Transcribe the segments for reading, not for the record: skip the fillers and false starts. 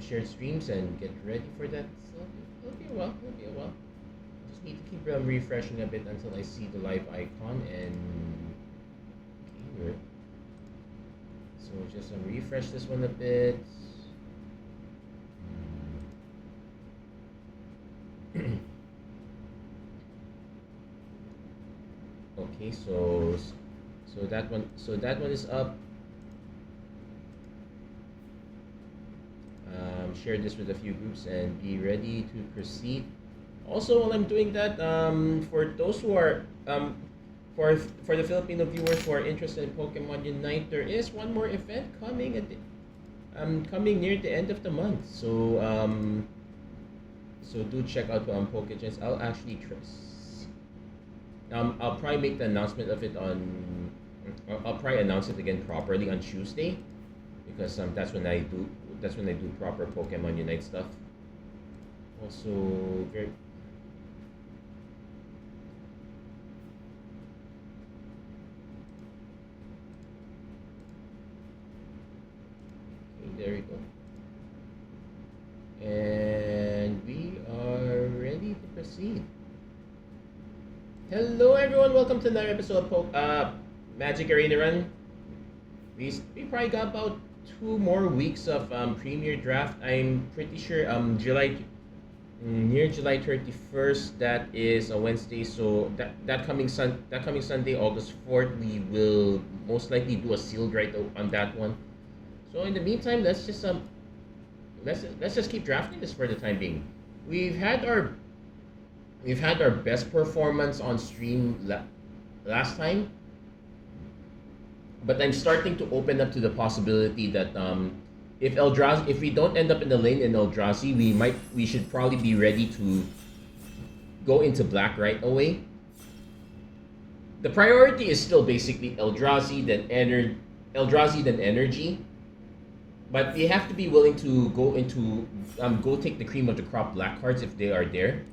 shared streams and get ready for that. So it'll be a while. It'll be a while. Just need to keep refreshing a bit until I see the live icon and okay, so just refresh this one a bit. Okay, so that one is up. Share this with a few groups and be ready to proceed. Also, while I'm doing that, for those who are for the Filipino viewers who are interested in Pokemon Unite, there is one more event coming coming near the end of the month. So do check out Pokegens. I'll probably make the announcement of it on. I'll probably announce it again properly on Tuesday, because that's when I do proper Pokemon Unite stuff. Also, very okay, there we go. And we are ready to proceed. Hello, everyone. Welcome to another episode of Magic Arena Run. We probably got about 2 more weeks of Premier Draft. I'm pretty sure near July 31st. That is a Wednesday. So that coming Sunday, August 4th, we will most likely do a sealed right on that one. So in the meantime, let's just keep drafting this for the time being. We've had our best performance on stream last time, but I'm starting to open up to the possibility that if we don't end up in the lane in Eldrazi, we should probably be ready to go into black right away. The priority is still basically Eldrazi, then energy. But we have to be willing to go take the cream of the crop black cards if they are there.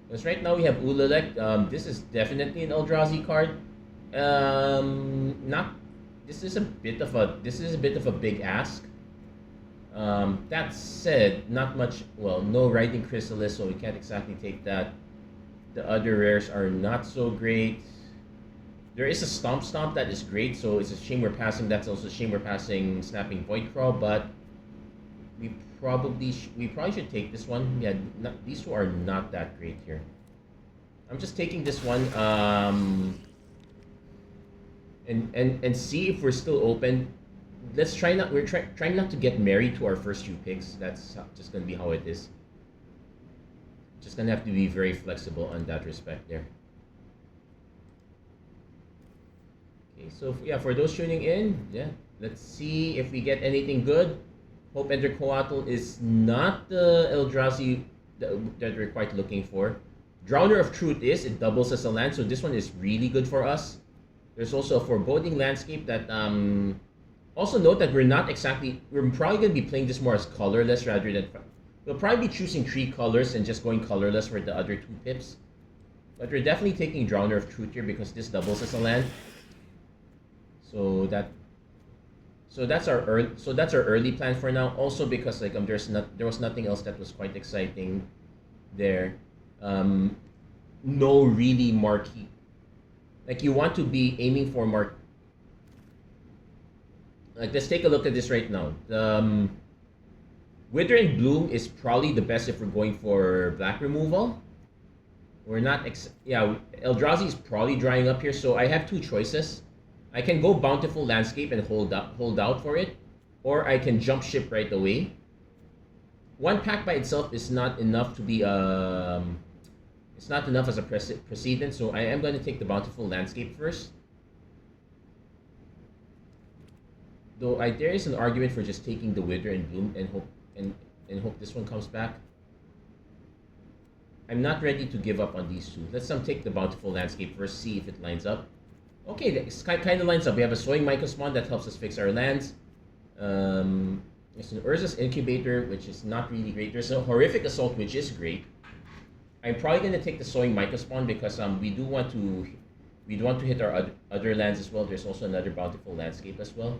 Because right now we have Ulalek. This is definitely an Eldrazi card. Not. This is a bit of a big ask. That said, not much. Well, no Riding Chrysalis, so we can't exactly take that. The other rares are not so great. There is a Stomp that is great, so it's a shame we're passing. That's also a shame we're passing Snapping Voidcrawl, but we probably should take this one. Yeah, these two are not that great here. I'm just taking this one and see if we're still open. We're trying not to get married to our first few picks. That's just gonna be how it is. Just gonna have to be very flexible on that respect there. Okay, so yeah, for those tuning in, yeah, let's see if we get anything good. Hope Ender Coatl is not the Eldrazi that we're quite looking for. Drowner of Truth it doubles as a land, so this one is really good for us. There's also a Foreboding Landscape that also note that we're probably going to be playing this more as colorless rather than, we'll probably be choosing 3 colors and just going colorless for the other 2 pips. But we're definitely taking Drowner of Truth here because this doubles as a land. So that's our early plan for now. Also because there was nothing else that was quite exciting there. No really marquee. Like you want to be aiming for like let's take a look at this right now. The Wither and Bloom is probably the best if we're going for black removal. We're not Eldrazi is probably drying up here, so I have 2 choices. I can go Bountiful Landscape and hold out for it, or I can jump ship right away. 1 pack by itself is not enough to be it's not enough as a precedent, so I am going to take the Bountiful Landscape first. Though there is an argument for just taking the Wither and Bloom and hope this one comes back. I'm not ready to give up on these 2. Let's take the Bountiful Landscape first, see if it lines up. Okay, it kind of lines up. We have a Sowing Mycosmon that helps us fix our lands. There's an Urza's Incubator, which is not really great. There's a Horrific Assault, which is great. I'm probably going to take the Sowing Mycosmon because we do want to hit our other lands as well. There's also another Bountiful Landscape as well.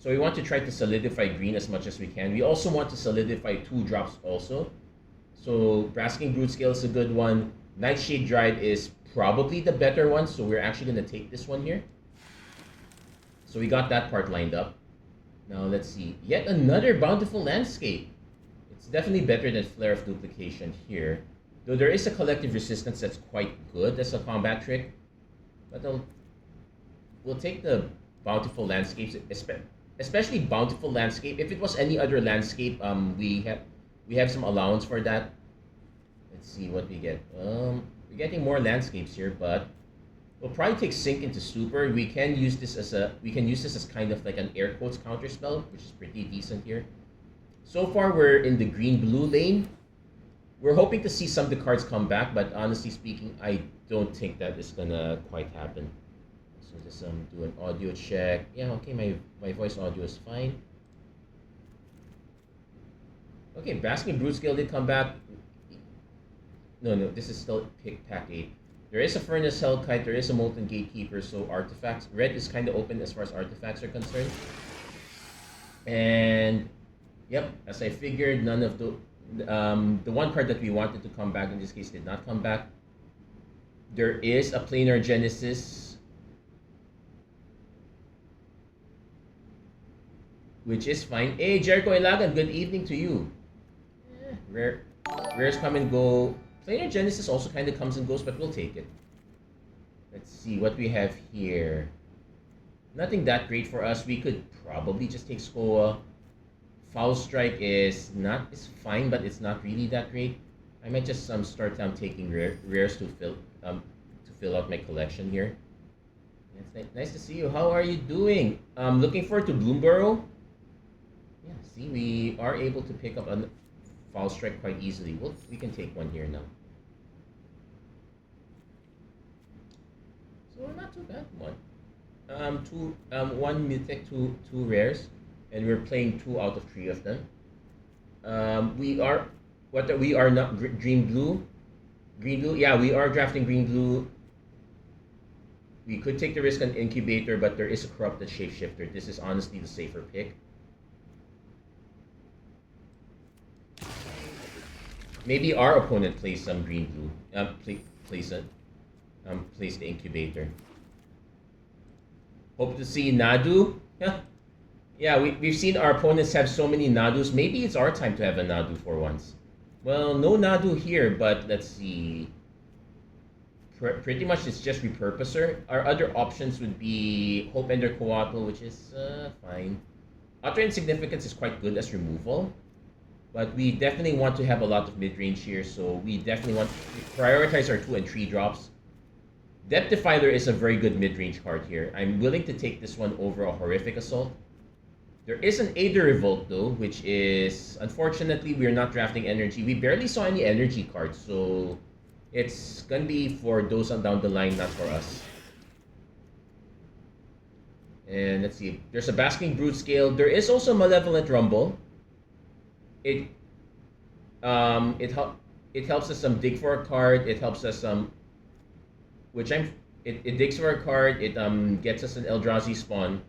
So we want to try to solidify green as much as we can. We also want to solidify 2 drops also. So Brasking Brood Scale is a good one. Nightshade Dried is probably the better one, so we're actually going to take this one here. So we got that part lined up. Now let's see. Yet another Bountiful Landscape. It's definitely better than Flare of Duplication here. Though there is a collective resistance that's quite good as a combat trick. But we'll take the Bountiful Landscapes, especially Bountiful Landscape. If it was any other landscape, we have some allowance for that. Let's see what we get. We're getting more landscapes here, but we'll probably take Sink into Super. We can use this as kind of like an air quotes counter spell, which is pretty decent here. So far, we're in the green-blue lane. We're hoping to see some of the cards come back, but honestly speaking, I don't think that is gonna quite happen. So just do an audio check. Yeah, okay, my voice audio is fine. Okay, Basking Brood Scale did come back. No, this is still pack 8. There is a Furnace Hellkite, there is a Molten Gatekeeper, so artifacts. Red is kind of open as far as artifacts are concerned. And yep, as I figured, none of the one card that we wanted to come back in this case did not come back. There is a Planar Genesis, which is fine. Hey, Jericho Ilagan, good evening to you. Rares come and go. Planar Genesis also kind of comes and goes, but we'll take it. Let's see what we have here. Nothing that great for us. We could probably just take Skoa. Foul Strike is fine, but it's not really that great. I might just start taking rares to fill out my collection here. It's nice to see you. How are you doing? Looking forward to Bloomborough. Yeah, see, we are able to pick up a Foul Strike quite easily. We can take one here now. So not too bad. One mythic, two rares, and we're playing 2 out of 3 of them. We are not green blue. Yeah, we are drafting green blue. We could take the risk on Incubator, but there is a Corrupted Shapeshifter. This is honestly the safer pick. Maybe our opponent plays some green blue. Plays the Incubator. Hope to see Nadu. Yeah, we've seen our opponents have so many Nadus. Maybe it's our time to have a Nadu for once. Well, no Nadu here, but let's see. Pretty much it's just Repurposer. Our other options would be Hope Ender Coatl, which is fine. Utter Insignificance is quite good as removal. But we definitely want to have a lot of mid-range here, so we definitely want to prioritize our 2 and 3 drops. Depth Defiler is a very good mid-range card here. I'm willing to take this one over a Horrific Assault. There is an Aether Revolt though, which is, unfortunately, we're not drafting energy. We barely saw any energy cards, so it's gonna be for those on down the line, not for us. And let's see, there's a Basking Brood Scale. There is also Malevolent Rumble. It helps us dig for a card. It helps us it digs for a card. It gets us an Eldrazi spawn.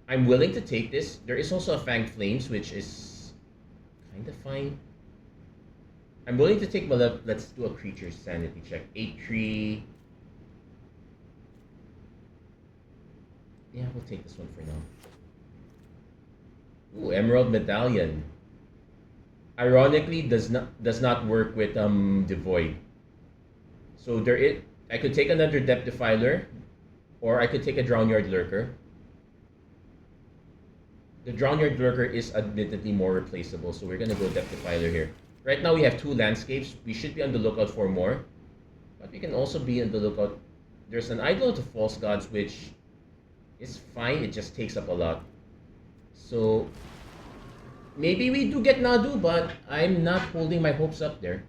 I'm willing to take this. There is also a Fanged Flames, which is kind of fine. I'm willing to take let's do a creature sanity check. 8-3. Yeah, we'll take this one for now. Ooh, Emerald Medallion. Ironically, does not work with Devoid. So I could take another Depth Defiler, or I could take a Drownyard Lurker. The Drownyard Lurker is admittedly more replaceable, so we're gonna go Depth Defiler here. Right now we have 2 landscapes. We should be on the lookout for more, but we can also be on the lookout. There's an Idol to False Gods, which is fine. It just takes up a lot. So maybe we do get Nadu, but I'm not holding my hopes up there.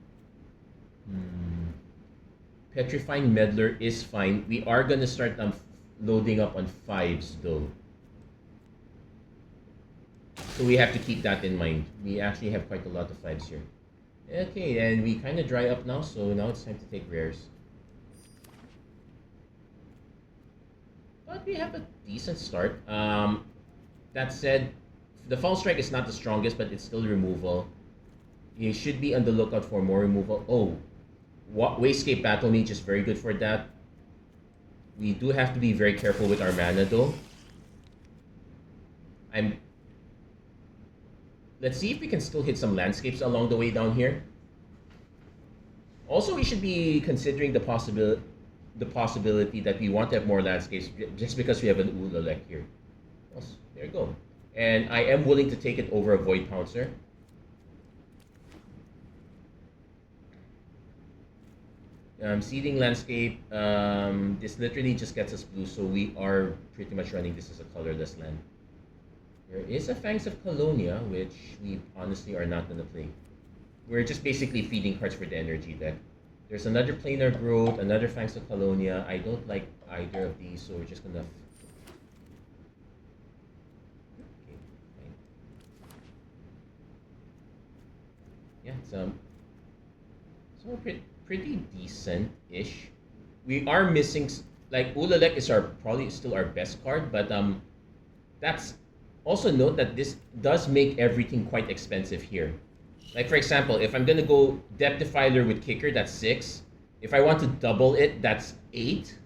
Petrifying Meddler is fine. We are gonna start loading up on 5s though. So we have to keep that in mind. We actually have quite a lot of 5s here. Okay, and we kind of dry up now, so now it's time to take rares. But we have a decent start. That said, the Fall Strike is not the strongest, but it's still removal. You should be on the lookout for more removal. Oh, Wayscape Battle Mage is very good for that. We do have to be very careful with our mana though. Let's see if we can still hit some landscapes along the way down here. Also, we should be considering the possibility that we want to have more landscapes just because we have an Ulalek here. There you go. And I am willing to take it over a Void Pouncer. Seeding landscape, this literally just gets us blue, so we are pretty much running this as a colorless land. There is a Fangs of Colonia, which we honestly are not going to play. We're just basically feeding cards for the energy deck. There's another Planar Growth, another Fangs of Colonia. I don't like either of these, so we're just going to... Okay, fine. Yeah, it's so pretty decent-ish. We are missing... Like, Ulalek is probably still our best card, but that's... Also note that this does make everything quite expensive here. Like for example, if I'm gonna go Depth Defiler with Kicker, that's 6. If I want to double it, that's 8.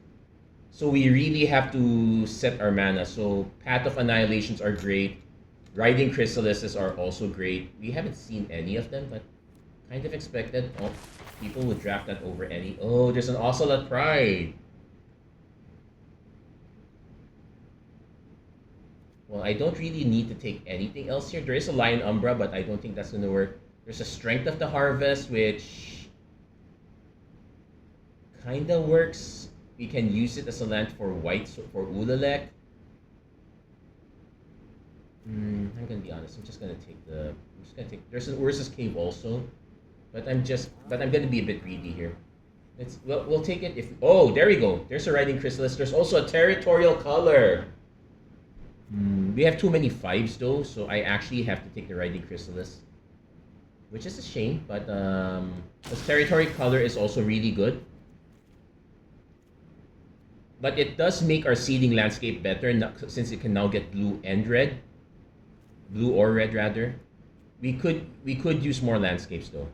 So we really have to set our mana. So Path of Annihilations are great. Riding Chrysalises are also great. We haven't seen any of them, but kind of expected. Oh, people would draft that over any. Oh, there's an Ocelot Pride. Well, I don't really need to take anything else here. There is a Lion Umbra, but I don't think that's going to work. There's a Strength of the Harvest, which kind of works. We can use it as a land for white, so for Ulalek. I'm going to be honest. I'm just going to take the... There's an Urza's Cave also. But I'm going to be a bit greedy here. We'll take it if... Oh, there we go. There's a Riding Chrysalis. There's also a Territorial Color. We have too many 5s though, so I actually have to take the Riding Chrysalis. Which is a shame, but the Territory Color is also really good. But it does make our seeding landscape better since it can now get blue and red. Blue or red rather. We could use more landscapes though.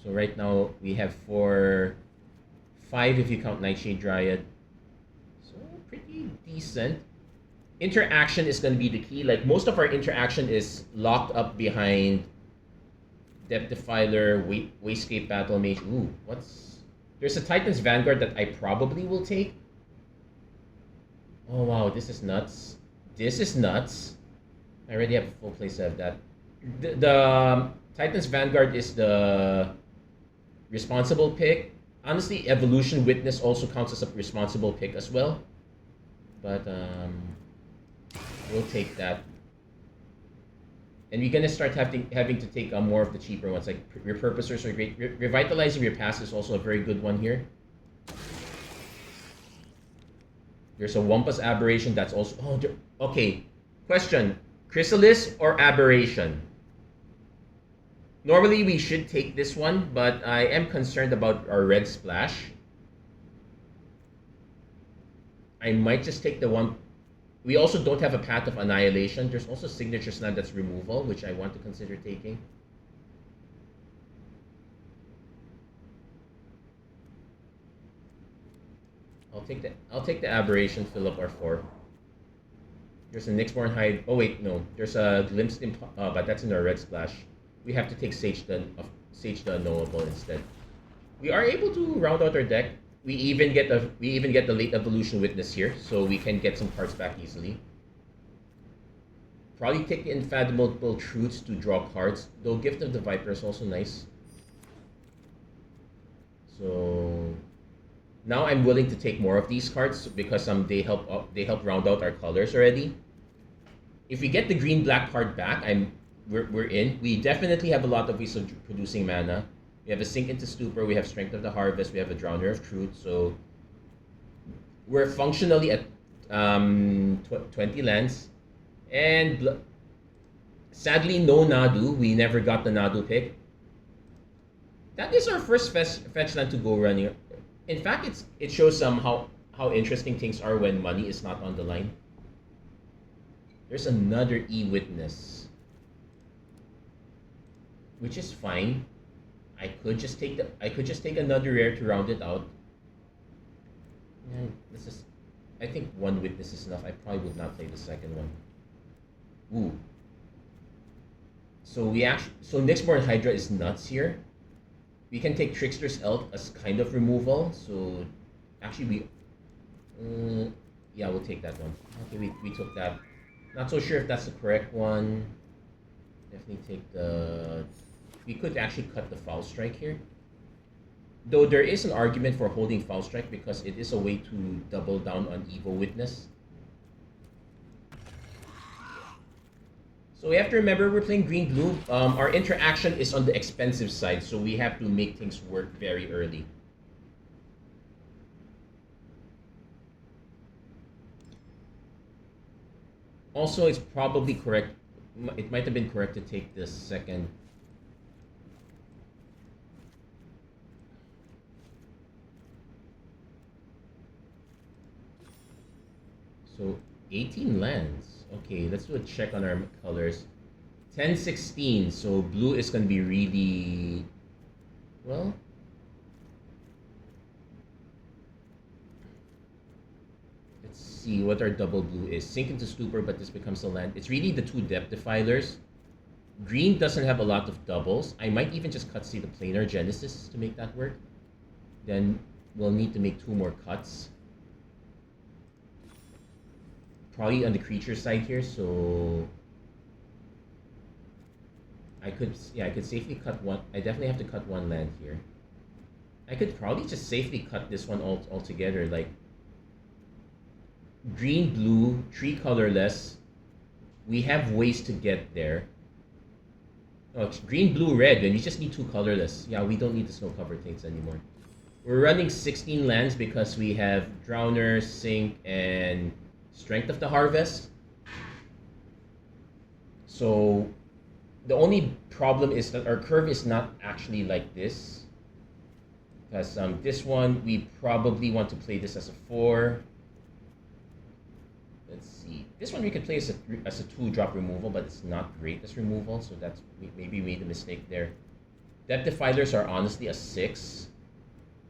So right now we have 5 if you count Nightshade Dryad. Pretty decent. Interaction is going to be the key. Like most of our interaction is locked up behind Depth Defiler, Wayscape Battle Mage. Ooh, there's a Titan's Vanguard that I probably will take. Oh wow, this is nuts. This is nuts. I already have a full playset of that. The Titan's Vanguard is the responsible pick. Honestly, Evolution Witness also counts as a responsible pick as well. But we'll take that. And we're gonna start having to take more of the cheaper ones, like Repurposers are great. Revitalizing Repass is also a very good one here. There's a Wampus Aberration that's also... Oh, okay. Question. Chrysalis or Aberration? Normally we should take this one, but I am concerned about our red splash. I might just take the one. We also don't have a Path of Annihilation. There's also Signature Slam that's removal, which I want to consider taking. I'll take the Aberration, fill up our 4. There's a Nyxborn Hide. Oh wait, no. There's a Glimpsed but that's in our red splash. We have to take Sage the Unknowable instead. We are able to round out our deck. We even get the Late Evolution Witness here, so we can get some cards back easily. Probably take the Infathomable Truths to draw cards, though Gift of the Viper is also nice. So now I'm willing to take more of these cards because they help round out our colors already. If we get the green-black card back, we're in. We definitely have a lot of ways of producing mana. We have a Sink into Stupor, we have Strength of the Harvest, we have a Drowner of Truth, so we're functionally at 20 lands. And sadly, no Nadu. We never got the Nadu pick. That is our first fetch land to go running. In fact, it shows how interesting things are when money is not on the line. There's another E-Witness, which is fine. I could just take another rare to round it out. And this is, I think one witness is enough. I probably would not play the second one. Ooh. So Nyxborn Hydra is nuts here. We can take Trickster's Elk as kind of removal. So actually yeah, we'll take that one. Okay, we took that. Not so sure if that's the correct one. Definitely take the... We could actually cut the Foul Strike here. Though there is an argument for holding Foul Strike because it is a way to double down on Evil Witness. So we have to remember we're playing green-blue. Our interaction is on the expensive side, so we have to make things work very early. Also, it's probably correct. It might have been correct to take this second. So 18 lands. Okay, let's do a check on our colors. 10-16. So blue is going to be really well. Let's see what our double blue is. Sink into Stupor, but this becomes a land. It's really the two Depth Defilers. Green doesn't have a lot of doubles. I might even just cut, say, the Planar Genesis to make that work. Then we'll need to make 2 more cuts. Probably on the creature side here, so I could safely cut one. I definitely have to cut one land here. I could probably just safely cut this one altogether, like green, blue, 3 colorless. We have ways to get there. Oh, it's green, blue, red, and we just need 2 colorless. Yeah, we don't need the snow covered things anymore. We're running 16 lands because we have Drowner, Sink, and Strength of the Harvest. So the only problem is that our curve is not actually like this. Because this one, we probably want to play this as a 4. Let's see. This one we can play as a 2-drop removal, but it's not great as removal, so that's maybe we made a mistake there. Depth Defilers are honestly a 6.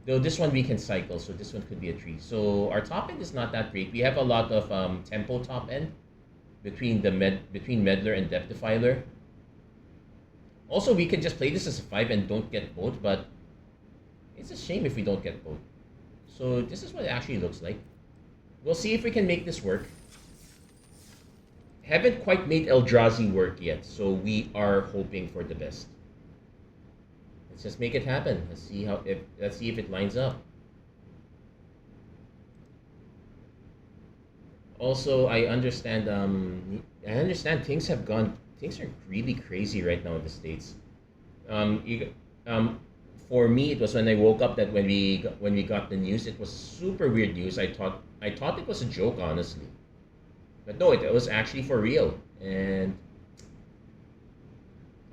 Though this one we can cycle, so this one could be a 3. So our top end is not that great. We have a lot of tempo top end between Meddler and Depth Defiler. Also, we could just play this as a 5 and don't get both, but it's a shame if we don't get both. So this is what it actually looks like. We'll see if we can make this work. Haven't quite made Eldrazi work yet, so we are hoping for the best. Let's just make it happen. Let's see if it lines up. Also, I understand things are really crazy right now in the States. For me, it was when I woke up that when we got the news, it was super weird news. I thought it was a joke, honestly, but no, it was actually for real. And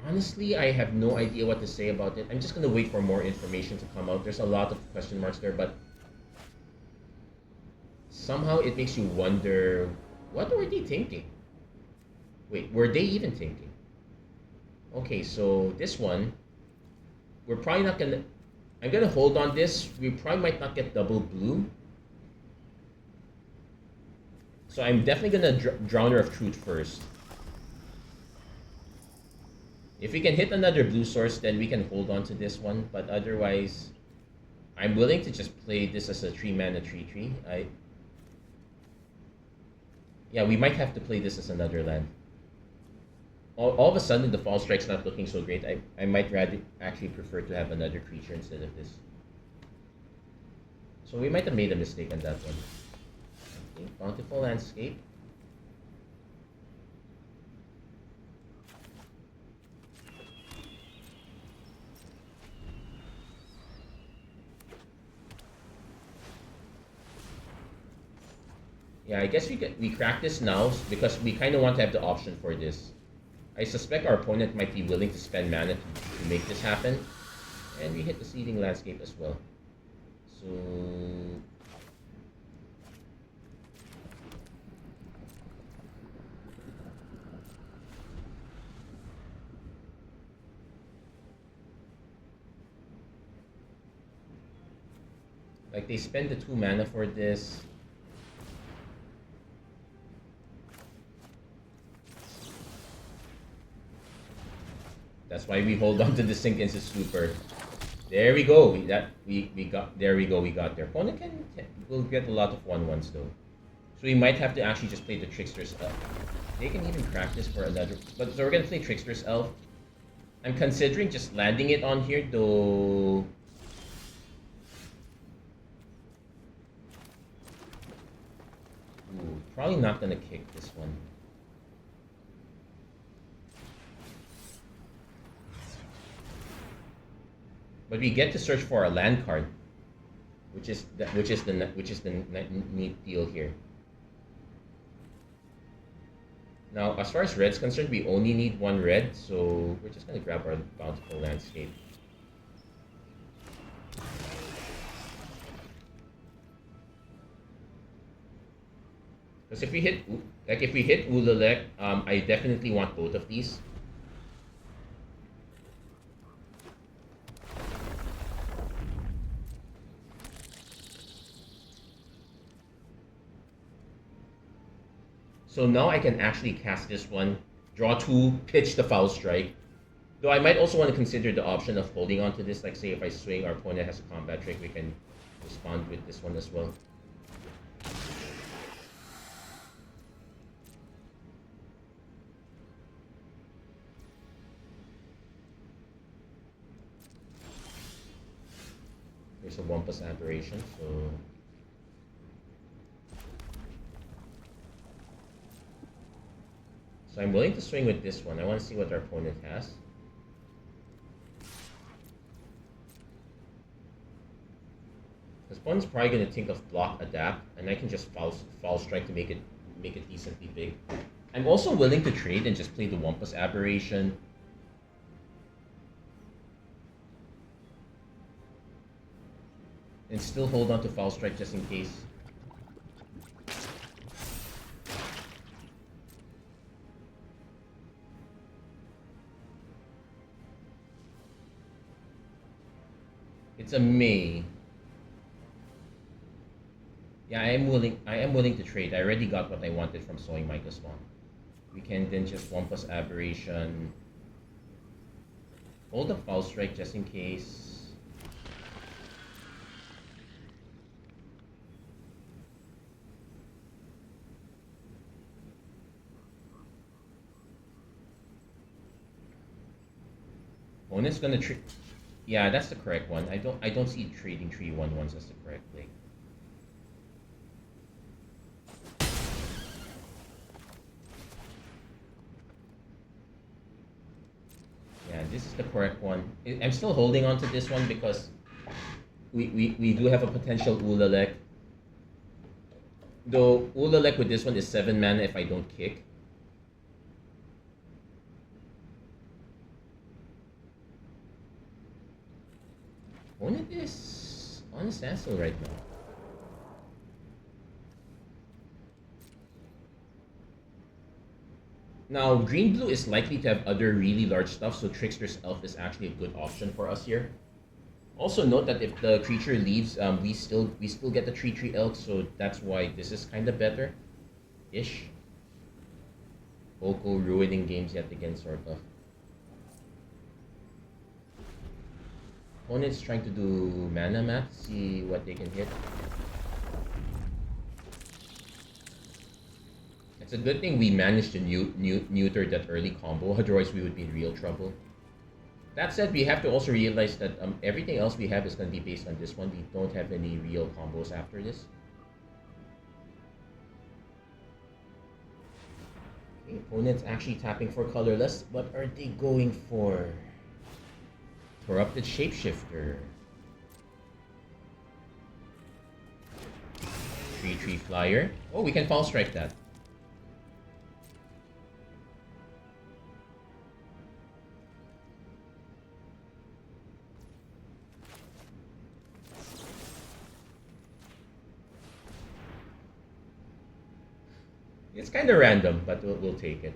honestly, I have no idea what to say about it. I'm just gonna wait for more information to come out. There's a lot of question marks there, but somehow it makes you wonder, what were they thinking? Wait, were they even thinking? Okay, so this one, we're probably not gonna... I'm gonna hold on this. We probably might not get double blue. So I'm definitely gonna Drowner of Truth first. If we can hit another blue source, then we can hold on to this one. But otherwise, I'm willing to just play this as a 3-mana 3/3. Yeah, we might have to play this as another land. All of a sudden, the Fall Strike's not looking so great. I might rather actually prefer to have another creature instead of this. So we might have made a mistake on that one. Okay, Bountiful Landscape. Yeah, I guess we crack this now because we kind of want to have the option for this. I suspect our opponent might be willing to spend mana to make this happen. And we hit the Seething Landscape as well. So... Like they spend the 2 mana for this. That's why we hold on to the Sink into Super. There we go. We got there. We go. We got there. Opponent will get a lot of 1/1s though. So we might have to actually just play the Trickster's Elf. They can even practice for another. But so we're gonna play Trickster's Elf. I'm considering just landing it on here though. Ooh, probably not gonna kick this one. But we get to search for a land card, which is the neat deal here. Now, as far as red's concerned, we only need 1 red, so we're just gonna grab our Bountiful Landscape. Because if we hit Ulalek, I definitely want both of these. So now I can actually cast this one, draw 2, pitch the Foul Strike. Though I might also want to consider the option of holding on to this, like say if I swing, our opponent has a combat trick, we can respond with this one as well. There's a Wampus Aberration, so... So I'm willing to swing with this one. I want to see what our opponent has. This opponent's probably going to think of block, adapt, and I can just foul strike to make it decently big. I'm also willing to trade and just play the Wampus Aberration. And still hold on to foul strike just in case. It's a May. Yeah, I am willing to trade. I already got what I wanted from Sowing Micah Swan. We can then just Wampus Aberration. Hold the foul strike just in case. Opponent's gonna trick. Yeah, that's the correct one. I don't see trading 3 1/1s as the correct play. Yeah, this is the correct one. I'm still holding on to this one because we do have a potential Ulalek. Though Ulalek with this one is 7 mana if I don't kick. Opponent is on a standstill right now. Now, green-blue is likely to have other really large stuff, so Trickster's Elf is actually a good option for us here. Also note that if the creature leaves, we still get the 3/3 elk, so that's why this is kind of better-ish. Oko ruining games yet again, sort of. Opponent's trying to do mana math, see what they can hit. It's a good thing we managed to neuter that early combo, otherwise we would be in real trouble. That said, we have to also realize that everything else we have is going to be based on this one. We don't have any real combos after this. Okay, opponent's actually tapping for colorless. What are they going for? Corrupted Shapeshifter. 3/3 flyer. Oh, we can foul strike that. It's kind of random, but we'll take it.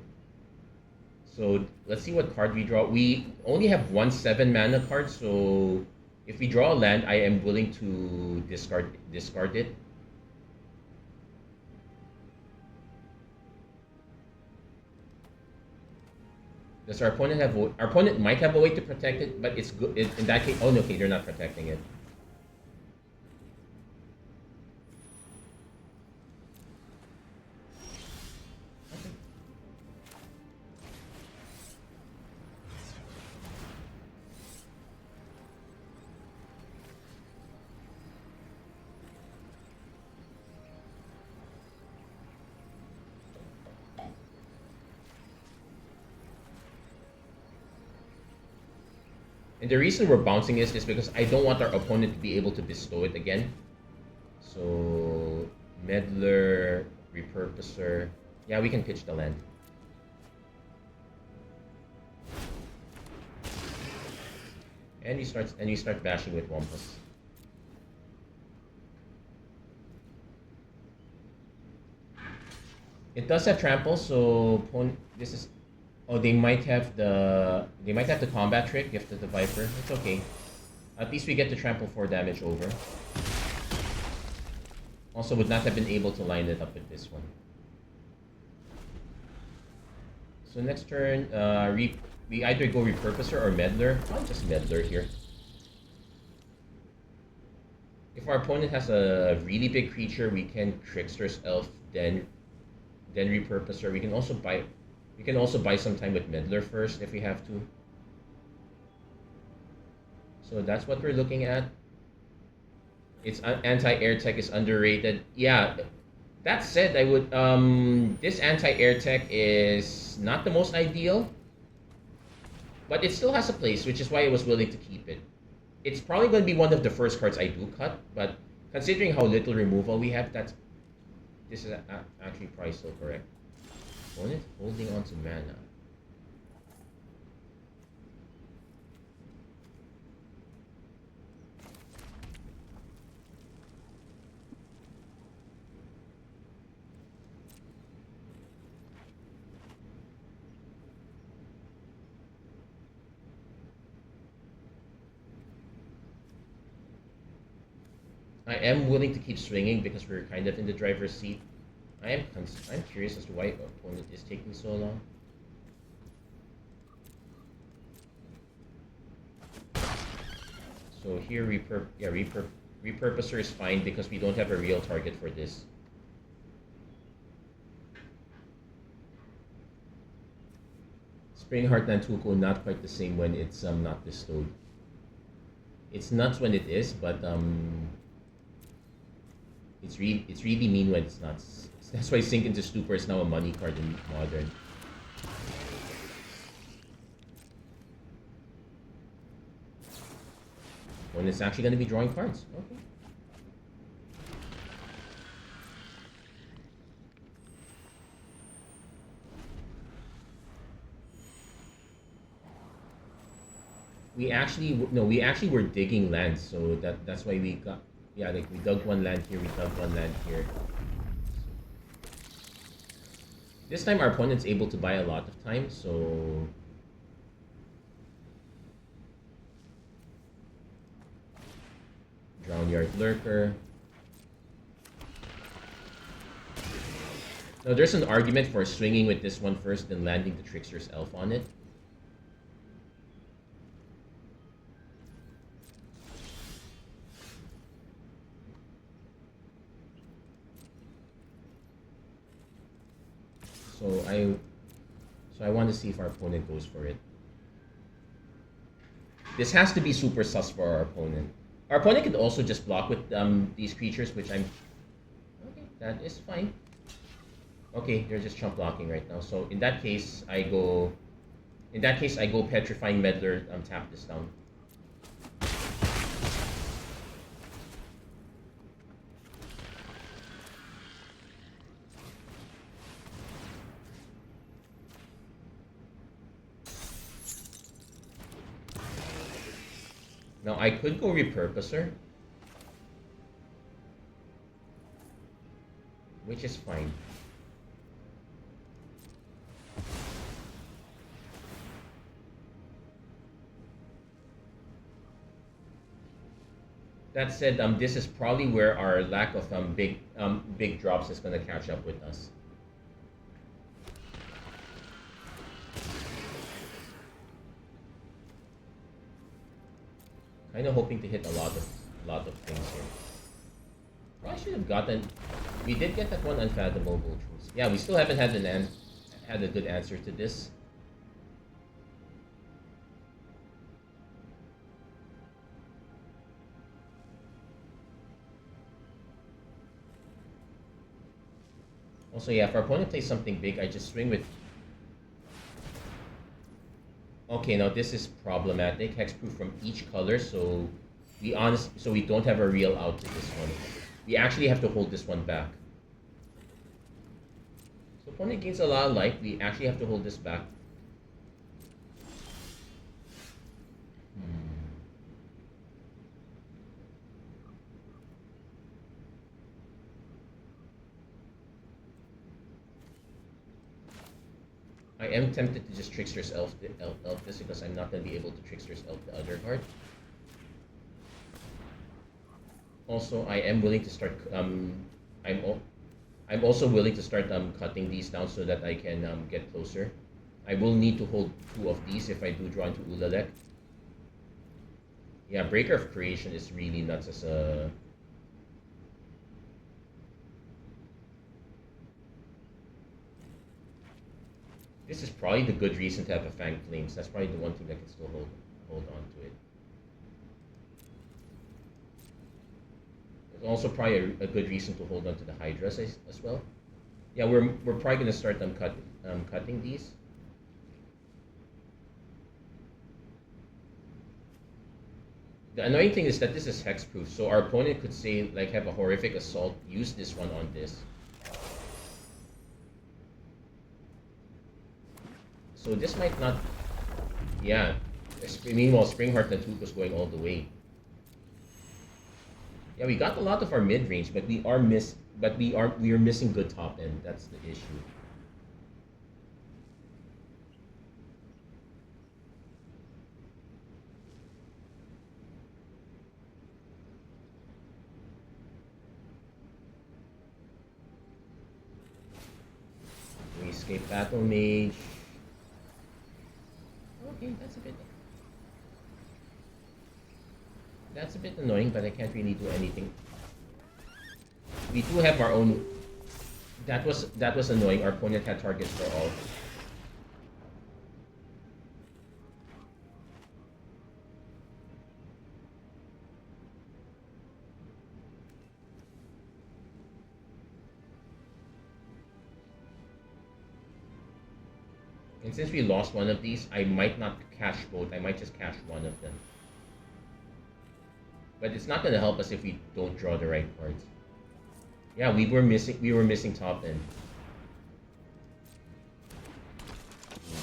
So let's see what card we draw. We only have 1 7 mana card, so If we draw a land, I am willing to discard it. Does our opponent have our opponent might have a way to protect it, but it's good in that case. Oh no, okay, they're not protecting it. Okay. And the reason we're bouncing is because I don't want our opponent to be able to bestow it again. So, meddler, repurposer. Yeah, we can pitch the land. And we start bashing with Wampus. It does have trample, so this is. Oh, they might have the combat trick, Gift of the Viper. It's okay. At least we get to trample 4 damage over. Also, would not have been able to line it up with this one. So next turn, we either go Repurposer or Meddler. I'll just Meddler here. If our opponent has a really big creature, we can Trickster's Elf, then Repurposer. We can also buy some time with Meddler first if we have to. So that's what we're looking at. Its anti-air tech is underrated. Yeah. That said, I would this anti-air tech is not the most ideal, but it still has a place, which is why I was willing to keep it. It's probably going to be one of the first cards I do cut, but considering how little removal we have, this is actually probably still correct. Opponent holding on to mana. I am willing to keep swinging because we're kind of in the driver's seat. I'm curious as to why opponent is taking so long. So here repurposer is fine because we don't have a real target for this. Spring Heart Nantuko not quite the same when it's not bestowed. It's nuts when it is, but it's really mean when it's not. That's why Sink into Stupor is now a money card in Modern. When it's actually going to be drawing cards. Okay. We actually were digging lands, so that's why we got. Yeah, like we dug one land here, we dug one land here. This time our opponent's able to buy a lot of time, so... Drownyard Lurker. Now there's an argument for swinging with this one first, then landing the Trickster's Elf on it. So I want to see if our opponent goes for it. This has to be super sus for our opponent. Our opponent could also just block with these creatures, which I'm... Okay, that is fine. Okay, they're just chump blocking right now. So in that case, I go Petrifying Meddler, tap this down. Now I could go Repurposer, which is fine. That said, this is probably where our lack of big drops is gonna catch up with us. Kind of hoping to hit a lot of things here. Probably should have gotten. We did get that one unfathomable truth. Yeah, we still haven't had had a good answer to this. Also, yeah, if our opponent plays something big, I just swing with. Okay, now this is problematic. Hexproof from each color, so we don't have a real out to this one. We actually have to hold this one back. So opponent gains a lot of life. We actually have to hold this back. I am tempted to just Trickster's Elf this because I'm not going to be able to Trickster's Elf the other card. Also, I am willing to start. I'm also willing to start cutting these down so that I can get closer. I will need to hold 2 of these if I do draw into Ulalek. Yeah, Breaker of Creation is really nuts as a. This is probably the good reason to have a Fang Flames. That's probably the one thing that can still hold on to it. It's also probably a good reason to hold on to the Hydras as well. Yeah, we're probably gonna start cutting these. The annoying thing is that this is hexproof, so our opponent could say like have a horrific assault, use this one on this. So this might not. Yeah. Meanwhile, Springheart Natuke was going all the way. Yeah, we got a lot of our mid range, but we are missing good top end. That's the issue. We escape Battle Mage. Okay, that's a bit annoying, but I can't really do anything. We do have our own. That was annoying. Our opponent had targets for all. And since we lost one of these, I might not cash both. I might just cash one of them. But it's not going to help us if we don't draw the right cards. Yeah, we were missing top end.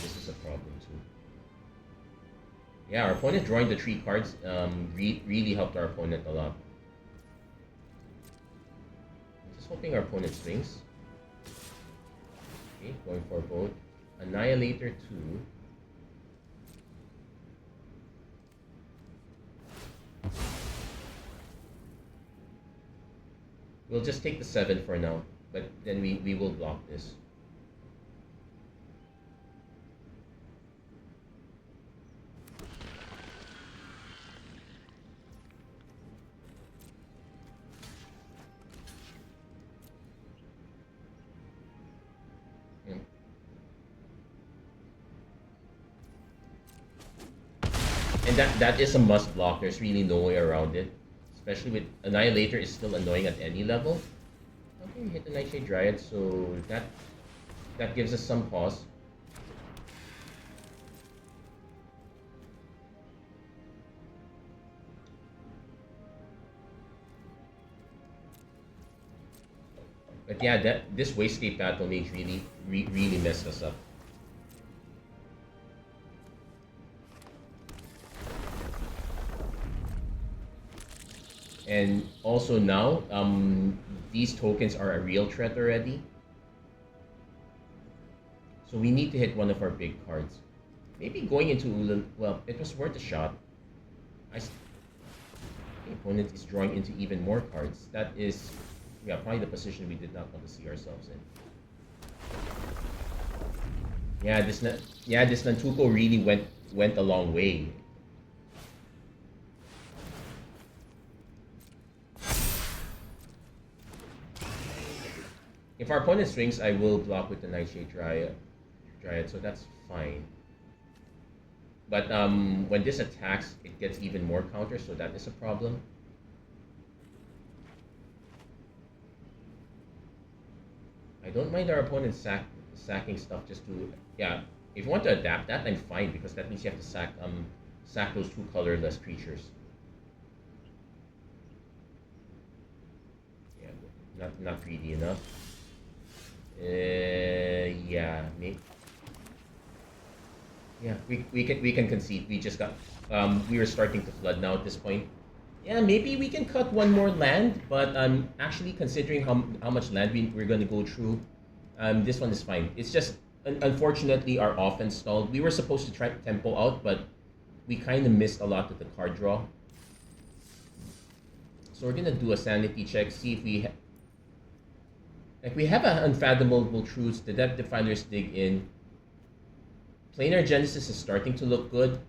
This is a problem too. Yeah, our opponent drawing the 3 cards really helped our opponent a lot. I'm just hoping our opponent swings. Okay, going for both. Annihilator 2. We'll just take the 7 for now, but then we will block this. And that is a must block. There's really no way around it. Especially with Annihilator is still annoying at any level. Okay, we hit the Nightshade Dryad, so that gives us some pause. But yeah, this Wastegate Battle Mage really messed us up. And also now, these tokens are a real threat already. So we need to hit one of our big cards. Maybe going into well, it was worth a shot. The opponent is drawing into even more cards. That is, yeah, probably the position we did not want to see ourselves in. Yeah, this Nantuko really went a long way. If our opponent swings, I will block with the Nightshade Dryad, so that's fine. But when this attacks, it gets even more counters, so that is a problem. I don't mind our opponent sacking stuff just to, yeah. If you want to adapt that, I'm fine, because that means you have to sack those two colorless creatures. Yeah, not greedy enough. Yeah, maybe. Yeah, we can concede. We just got we were starting to flood now at this point. Yeah, maybe we can cut one more land, but actually considering how much land we're going to go through, this one is fine. It's just unfortunately our offense stalled. We were supposed to try tempo out, but we kind of missed a lot of the card draw. So we're gonna do a sanity check, see if we we have an unfathomable truths. The depth defilers dig in. Planar Genesis is starting to look good.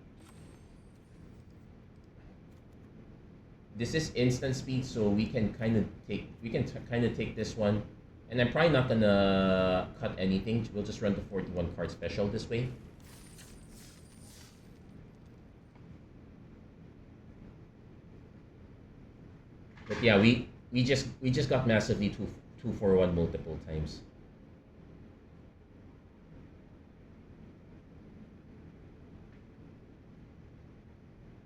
This is instant speed, so we can kind of take this one, and I'm probably not gonna cut anything. We'll just run the 41 card special this way. But yeah, we just got massively 2-4-1 multiple times.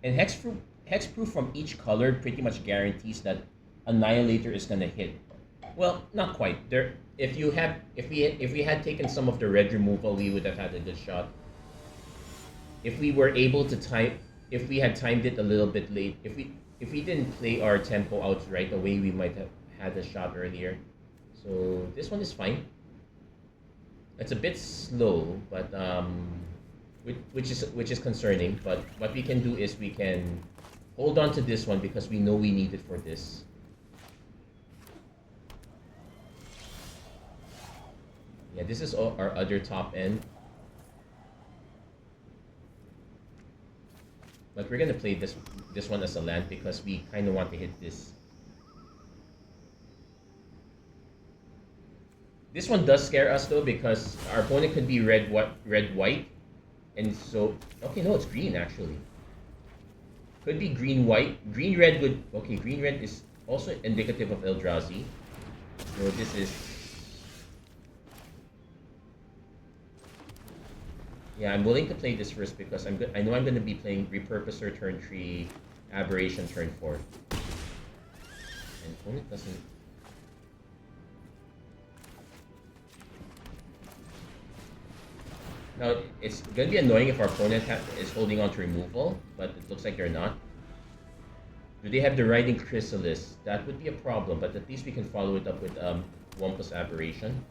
And hexproof from each color pretty much guarantees that Annihilator is gonna hit. Well, not quite. There, if we had taken some of the red removal, we would have had a good shot. If we were able to if we had timed it a little bit late, if we didn't play our tempo out right away, we might have had a shot earlier. So this one is fine. It's a bit slow, but which is concerning. But what we can do is we can hold on to this one because we know we need it for this. Yeah, this is our other top end. But we're gonna play this one as a land because we kind of want to hit this. This one does scare us though because our opponent could be red white, and so okay, no, it's green actually. Could be green white. Green red would okay. Green red is also indicative of Eldrazi. So this is. Yeah, I'm willing to play this first because I know I'm going to be playing Repurposer turn 3, Aberration turn 4. And opponent doesn't. Now, it's going to be annoying if our opponent is holding on to removal, but it looks like they're not. Do they have the Riding Chrysalis? That would be a problem, but at least we can follow it up with 1+ Aberration.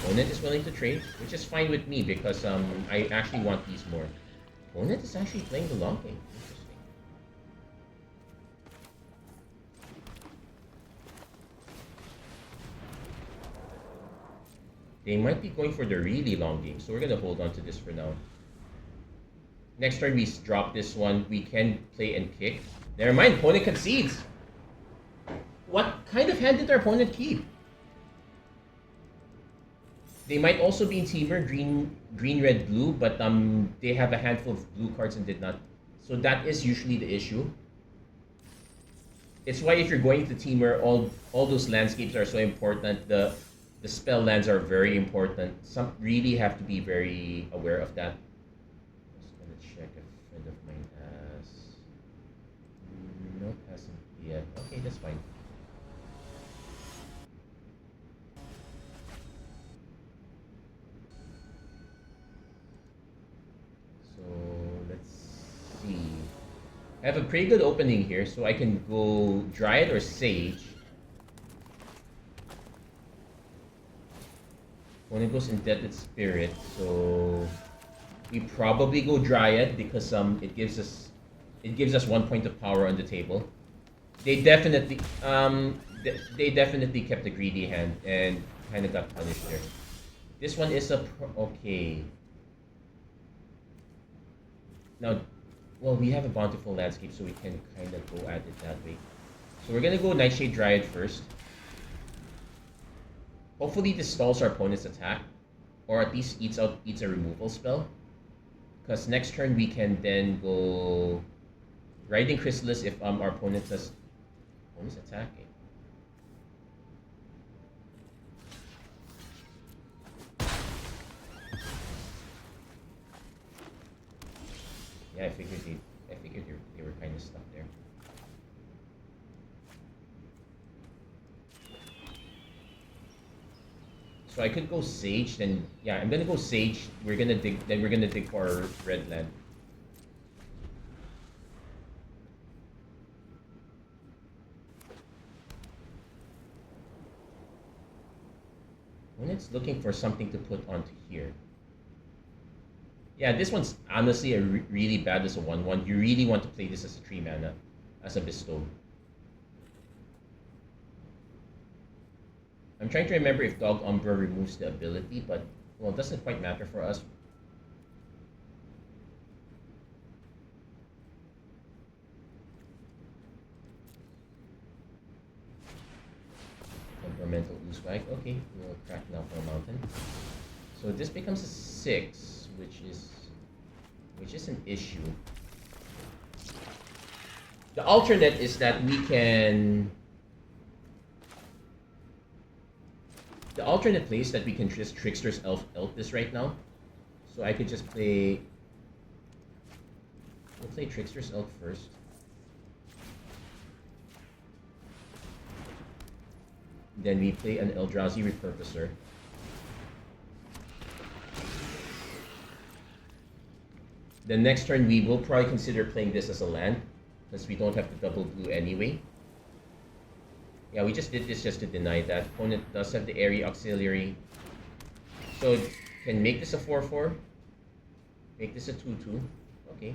Opponent is willing to trade, which is fine with me because I actually want these more. Opponent is actually playing the long game. Interesting. They might be going for the really long game, so we're gonna hold on to this for now. Next turn we drop this one. We can play and kick. Never mind, opponent concedes. What kind of hand did our opponent keep? They might also be in Teamer, green, red, blue, but they have a handful of blue cards and did not. So that is usually the issue. It's why if you're going to Teamer, all those landscapes are so important. The spell lands are very important. Some really have to be very aware of that. Just gonna check if a friend of mine has. Nope, hasn't yet. Okay, that's fine. I have a pretty good opening here, so I can go Dryad or Sage. Opponent goes Indebted Spirit, so we probably go Dryad because it gives us 1 point of power on the table. They definitely they definitely kept the greedy hand and kind of got punished there. This one is okay. Now, well, we have a bountiful landscape, so we can kind of go at it that way. So we're gonna go Nightshade Dryad first. Hopefully this stalls our opponent's attack, or at least eats a removal spell. Because next turn we can then go Riding Chrysalis if our opponent does opponent's attacking. Yeah, I figured they were kind of stuck there. So I could go Sage, then yeah, I'm gonna go Sage. We're gonna dig for our red land. When it's looking for something to put onto here. Yeah, this one's honestly really bad as a 1/1. You really want to play this as a 3 mana, as a bestow. I'm trying to remember if Dog Umbra removes the ability, but well, it doesn't quite matter for us. Temperamental Oozewag. Okay, we'll crack now for a mountain. So this becomes a 6, which is an issue. The alternate is that we can. The alternate play is that we can just Trickster's Elf this right now. So I could just play. We'll play Trickster's Elf first. Then we play an Eldrazi Repurposer. The next turn we will probably consider playing this as a land, because we don't have the double blue anyway. Yeah, we just did this just to deny that. Opponent does have the Airy Auxiliary. So can make this a 4/4. Make this a 2/2. Okay.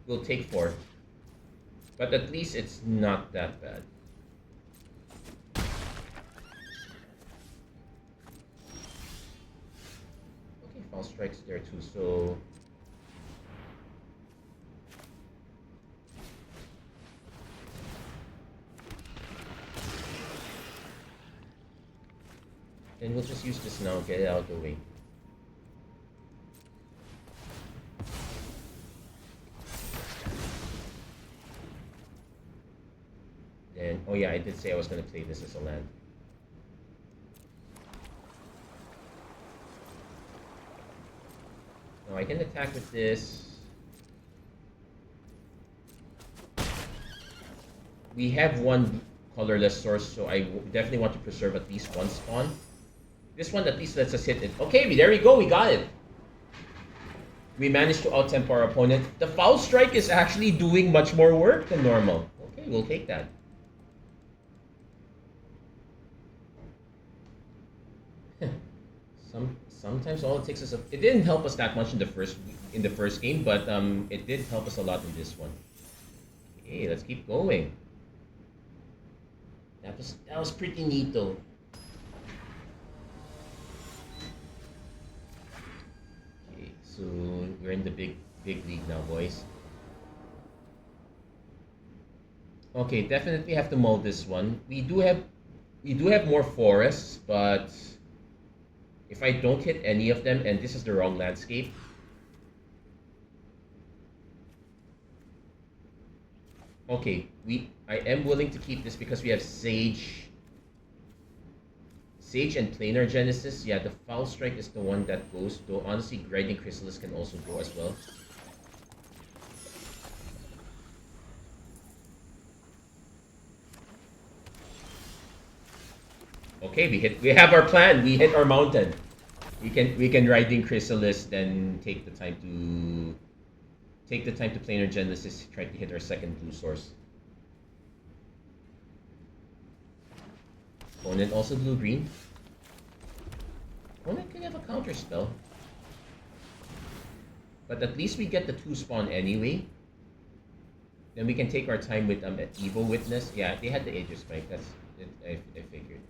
We'll take 4. But at least it's not that bad. False Strike's there too, so then we'll just use this now, get it out of the way. Then, oh yeah, I did say I was going to play this as a land. Now I can attack with this. We have one colorless source, so I definitely want to preserve at least one spawn. This one at least lets us hit it. Okay, there we go, we got it. We managed to out-tempo our opponent. The Foul Strike is actually doing much more work than normal. Okay, we'll take that. Sometimes all it takes is it didn't help us that much in the first game, but it did help us a lot in this one. Okay, let's keep going. That was pretty neat though. Okay, so we're in the big league now, boys. Okay, definitely have to mull this one. We do have more forests, but if I don't hit any of them, and this is the wrong landscape, okay, I am willing to keep this because we have Sage and Planar Genesis. Yeah, the Foul Strike is the one that goes, though honestly Grinding Chrysalis can also go as well. Okay, we have our plan. We hit our mountain. We can Riding Chrysalis, then take the time to Planar Genesis, try to hit our second blue source. Opponent also blue green. Opponent can have a counter spell. But at least we get the 2 spawn anyway. Then we can take our time with Evil Witness. Yeah, they had the Aegis Spike. That's it, I figured.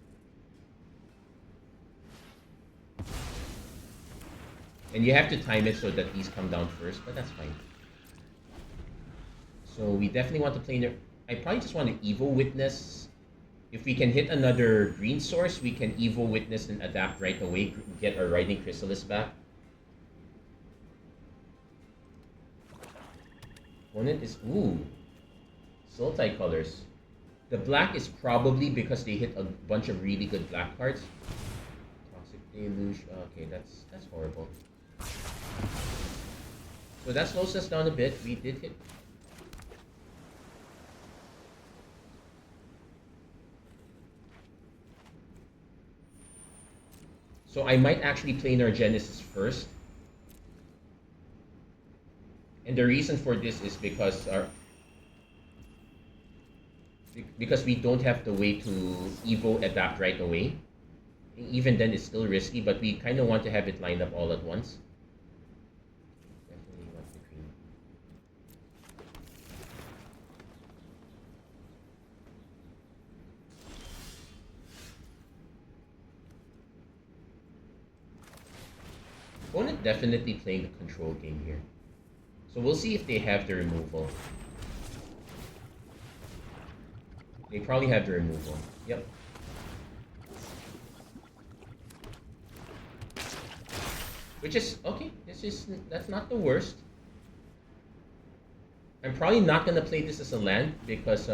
And you have to time it so that these come down first, but that's fine. So we definitely want to play... I probably just want to Evil Witness. If we can hit another green source, we can Evil Witness and adapt right away, get our Riding Chrysalis back. Opponent is... Ooh. Sultai colors. The black is probably because they hit a bunch of really good black cards. Toxic Deluge. Okay, that's horrible. So that slows us down a bit. We did hit... So I might actually play Genesis first. And the reason for this is because we don't have the way to Evo adapt right away. Even then, it's still risky, but we kind of want to have it lined up all at once. Definitely want the green. Opponent definitely playing the control game here. So we'll see if they have the removal. They probably have the removal. Yep. Which is okay. That's not the worst. I'm probably not gonna play this as a land because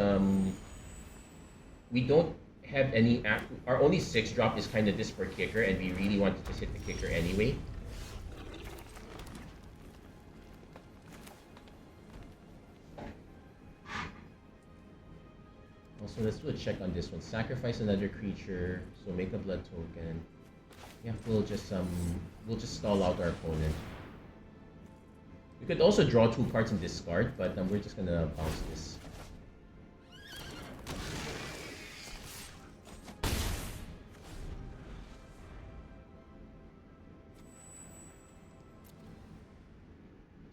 we don't have any. Our only 6-drop is kind of this for kicker, and we really want to just hit the kicker anyway. Also, let's do a check on this one. Sacrifice another creature, so make a blood token. Yeah, we'll just stall out our opponent. We could also draw 2 cards and discard, but we're just gonna bounce this.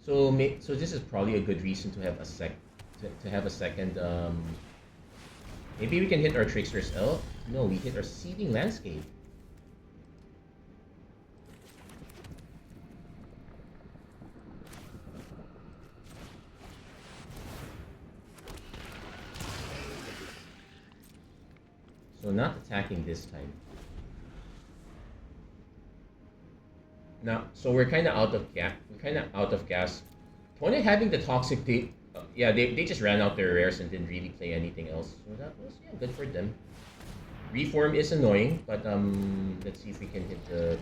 So this is probably a good reason to have a second. Maybe we can hit our Trickster's Elf. No, we hit our Seething Landscape. So not attacking this time. Now, so we're kind of out of gas. Opponent having the Toxic yeah, they just ran out their rares and didn't really play anything else. So that was good for them. Reform is annoying, but let's see if we can hit the...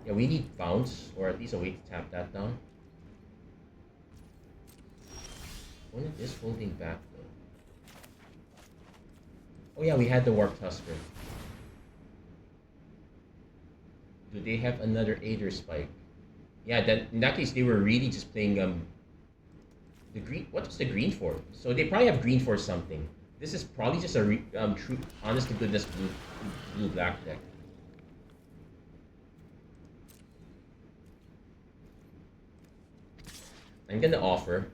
Yeah, we need bounce, or at least a way to tap that down. Opponent is holding back though. Oh yeah, we had the Warp Tusker. Do they have another Aether Spike? Yeah, then in that case they were really just playing the green. What was the green for? So they probably have green for something. This is probably just a true, honest to goodness blue black deck. I'm gonna offer.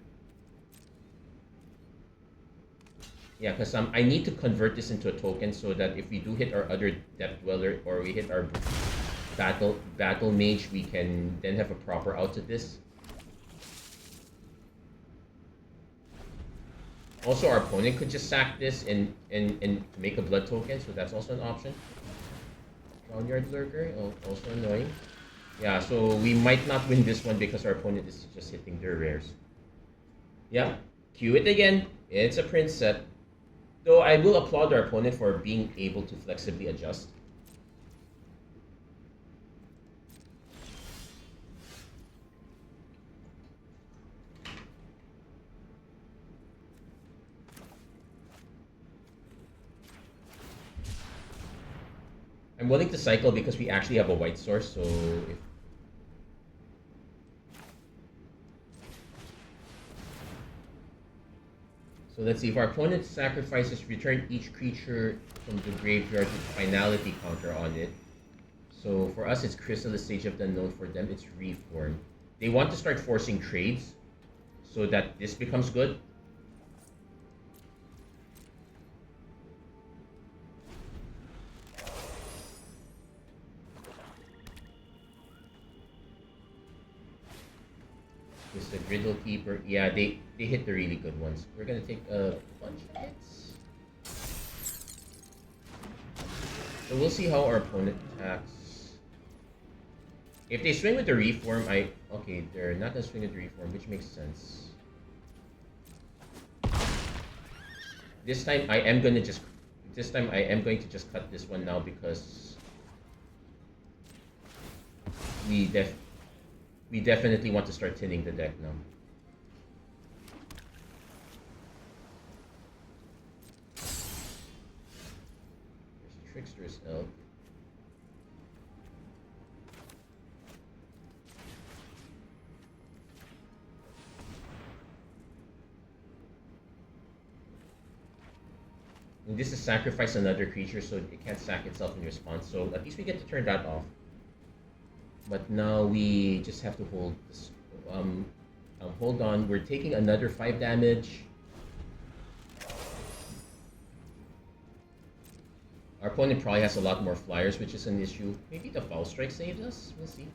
Yeah, because I need to convert this into a token so that if we do hit our other Depth Dweller or we hit our battle mage, we can then have a proper out to this. Also, our opponent could just sack this and make a blood token, so that's also an option. Groundyard Lurker, also annoying. Yeah, so we might not win this one because our opponent is just hitting their rares. Yeah, cue it again. It's a Prince set. Though I will applaud our opponent for being able to flexibly adjust. I'm willing to cycle because we actually have a white source, so if... So let's see, if our opponent sacrifices, return each creature from the graveyard with finality counter on it. So for us, it's Crystallization of the Unknown. For them, it's Reform. They want to start forcing trades so that this becomes good. Is the Griddle Keeper. Yeah, they hit the really good ones. We're gonna take a bunch of hits. So we'll see how our opponent attacks. If they swing with the Reform, okay, they're not gonna swing with the Reform, which makes sense. This time I am going to just cut this one now because we definitely want to start thinning the deck now. There's Trickster's Elk. And this is sacrifice another creature, so it can't sack itself in response. So at least we get to turn that off. But now we just have to hold this. Hold on. We're taking another 5 damage. Our opponent probably has a lot more flyers, which is an issue. Maybe the Foul Strike saves us. We'll see.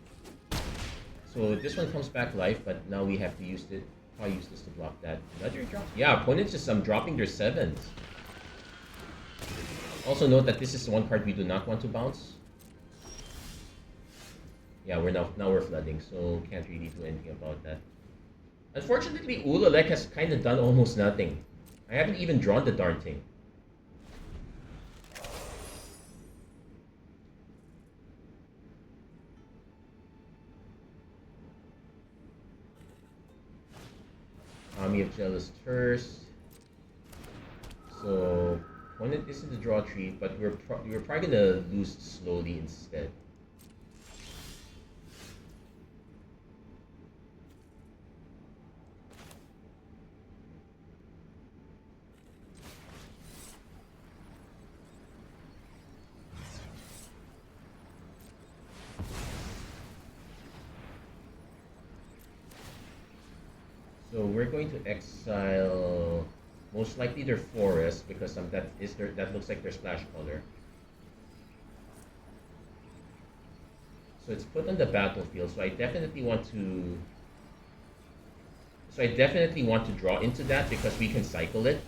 So this one comes back life, but now we have to use it. Probably use this to block that. Another drop. Yeah, opponents just dropping their 7s. Also note that this is one card we do not want to bounce. Yeah, we're flooding, so can't really do anything about that. Unfortunately, Ulalek has kind of done almost nothing. I haven't even drawn the darn thing. Army of Jealous Thirst. So, this is the draw tree, but we're probably gonna lose slowly instead. So we're going to exile most likely their forest because that looks like their splash color. So it's put on the battlefield. So I definitely want to draw into that because we can cycle it.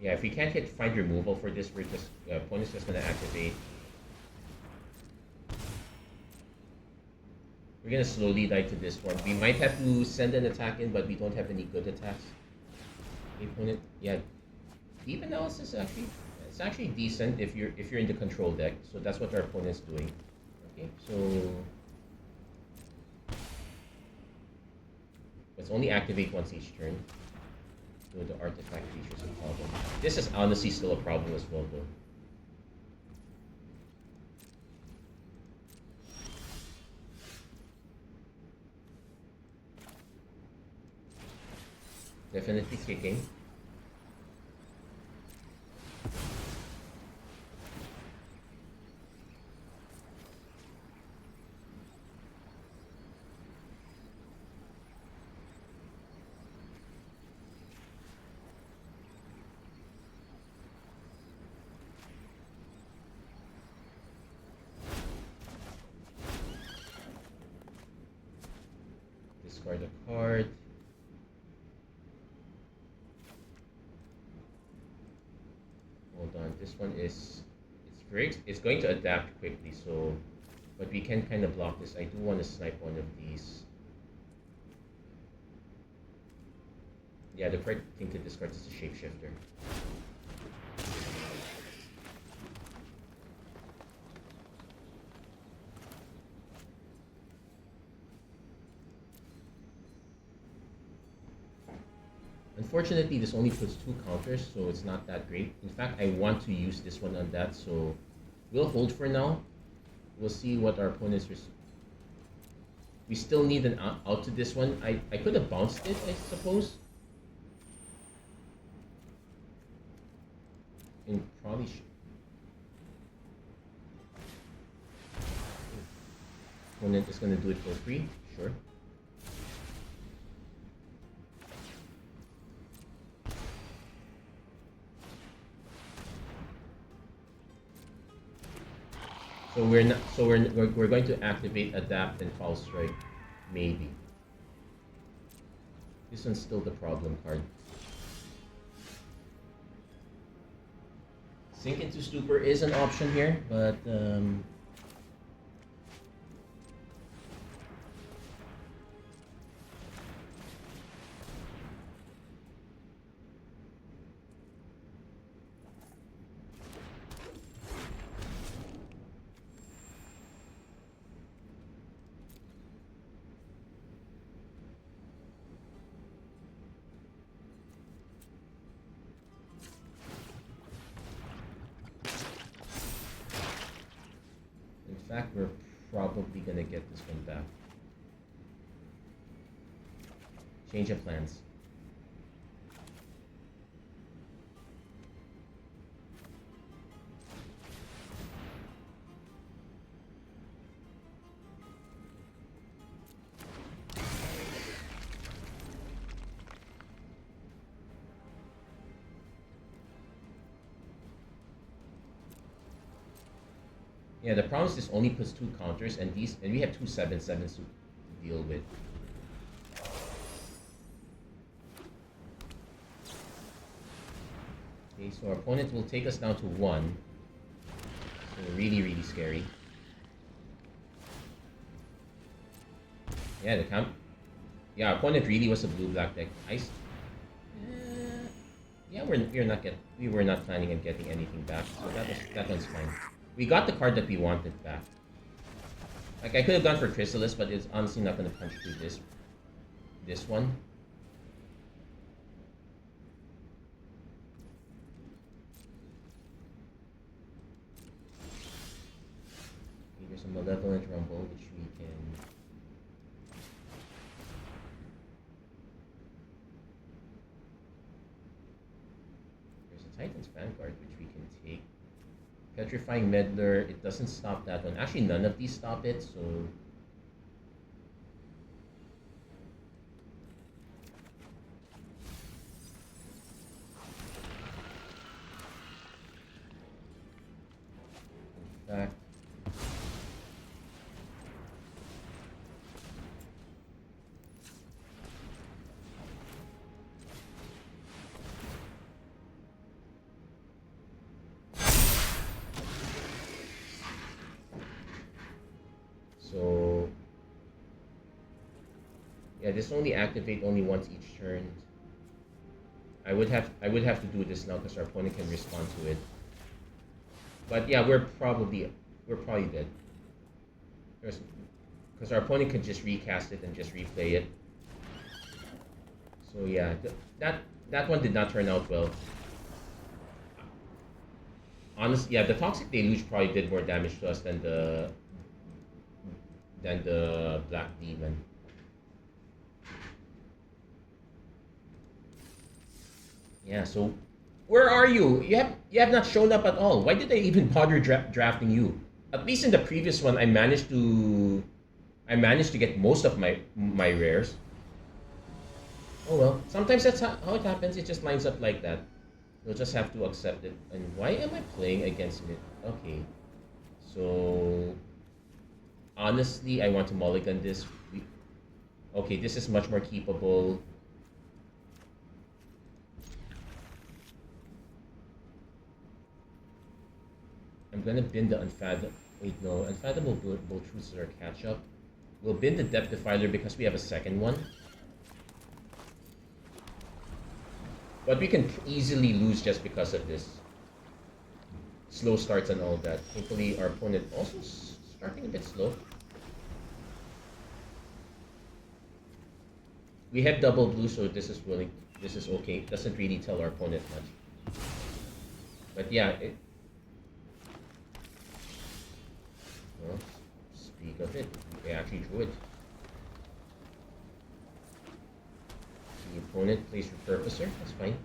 Yeah, if we can't find removal for this, we're just opponent's just gonna activate. We're gonna slowly die to this one. We might have to send an attack in, but we don't have any good attacks. The opponent, yeah, deep analysis it's actually decent if you're in the control deck. So that's what our opponent's doing. Okay, so let's only activate once each turn. So the artifact features a problem. This is honestly still a problem as well, though. Definitely kicking. Discard a card. Hold on, this one it's going to adapt quickly, so but we can kind of block this. I do want to snipe one of these. Yeah, the correct thing to discard is the Shapeshifter. Unfortunately, this only puts 2 counters, so it's not that great. In fact, I want to use this one on that, so we'll hold for now. We'll see what our opponent's We still need an out to this one. I could have bounced it, I suppose. And probably should. Opponent is gonna do it for free, sure. So we're not. So we're going to activate adapt and false strike, maybe. This one's still the problem card. Sink into Stupor is an option here, but in fact, we're probably gonna get this one back. Change of plans. Yeah, the problem is this only puts 2 counters, and we have 2 7/7s to deal with. Okay, so our opponent will take us down to 1. So really scary. Yeah, yeah, our opponent really was a blue-black deck. Yeah, we were not planning on getting anything back, so that one's fine. We got the card that we wanted back. Like, I could have gone for Chrysalis, but it's honestly not going to punch through this one. Okay, there's a Malevolent Rumble, which we can... There's a Titan's Vanguard, which we can take. Petrifying Meddler, it doesn't stop that one. Actually, none of these stop it, so... In fact... So yeah, this only activate only once each turn. I would have to do this now because our opponent can respond to it. But yeah, we're probably dead. Because our opponent can just recast it and just replay it. So yeah, that one did not turn out well. Honestly, yeah, the Toxic Deluge probably did more damage to us than the Black Demon. Yeah, so where are you? You have not shown up at all. Why did I even bother drafting you? At least in the previous one, I managed to get most of my rares. Oh well, sometimes that's how it happens. It just lines up like that. You'll just have to accept it. And why am I playing against it? Okay, so honestly, I want to mulligan this. Okay, this is much more keepable. I'm gonna bin the Unfathomable Truths are catch up. We'll bin the Depth Defiler because we have a second one. But we can easily lose just because of this. Slow starts and all that. Hopefully our opponent also starting a bit slow. We have double blue, so this is okay. Doesn't really tell our opponent much. But yeah, well, speak of it, they actually drew it. The opponent plays Repurposer. That's fine.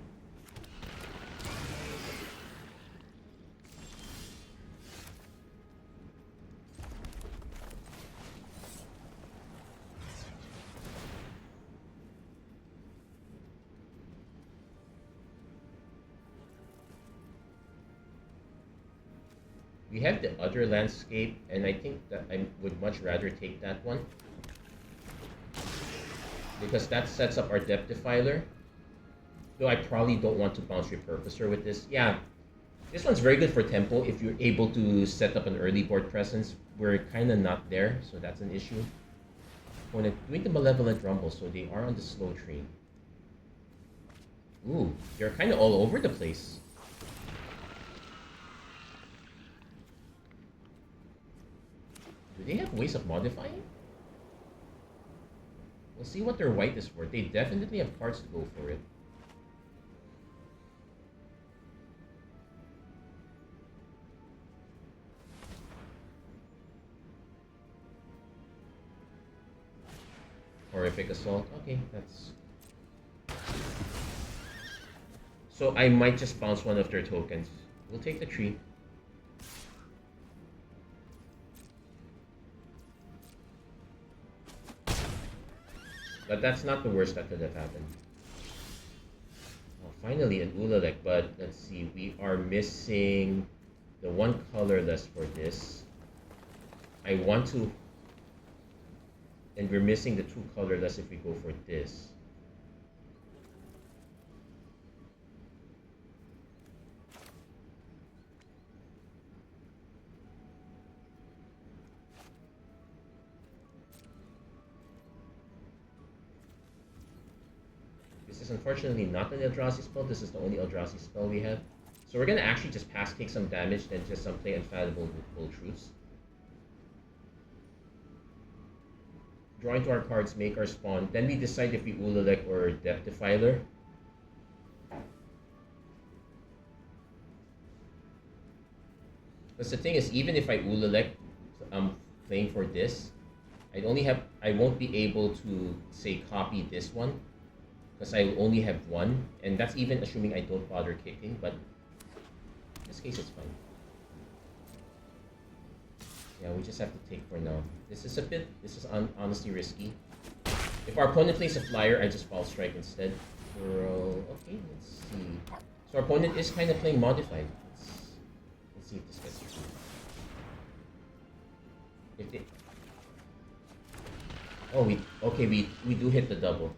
We have the other landscape, and I think that I would much rather take that one because that sets up our depth defiler. Though I probably don't want to bounce Repurposer with this. Yeah, this one's very good for tempo if you're able to set up an early board presence. We're kind of not there, so that's an issue. Opponent doing the Malevolent Rumble, so they are on the slow train. Ooh, they're kind of all over the place. Do they have ways of modifying? We'll see what their white is for. They definitely have cards to go for it. Horrific Assault. Okay, that's... So I might just bounce one of their tokens. We'll take the tree. But that's not the worst that could have happened. Oh, finally an Ulalek, but let's see, we are missing the one colorless for this. I want to... And we're missing the two colorless if we go for this. This is unfortunately not an Eldrazi spell. This is the only Eldrazi spell we have. So we're going to actually just pass take some damage, then just play Infallible with Full Truths. Draw into our cards, make our spawn. Then we decide if we Ulalek or Depth Defiler. Because the thing is, even if I Ulalek, I'm playing for this, I won't be able to, say, copy this one. Because I only have one, and that's even assuming I don't bother kicking, but in this case it's fine. Yeah, we just have to take for now. This is honestly risky. If our opponent plays a flyer, I just Fall Strike instead. Okay, let's see. So our opponent is kind of playing Modified. Let's see if this gets through. If they... Oh, we do hit the double.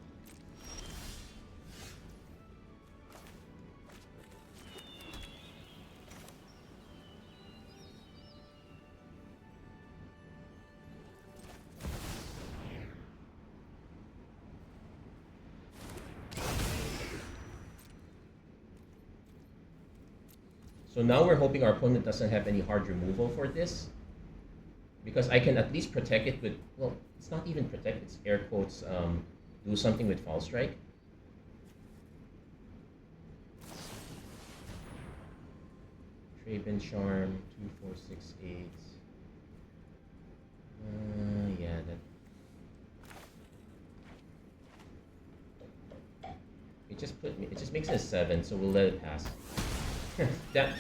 So now we're hoping our opponent doesn't have any hard removal for this. Because I can at least protect it with, well, it's not even protect, it's air quotes, do something with Fall Strike. Traven Charm, 2, 4, 6, 8. Yeah, that... It just makes it a 7, so we'll let it pass. that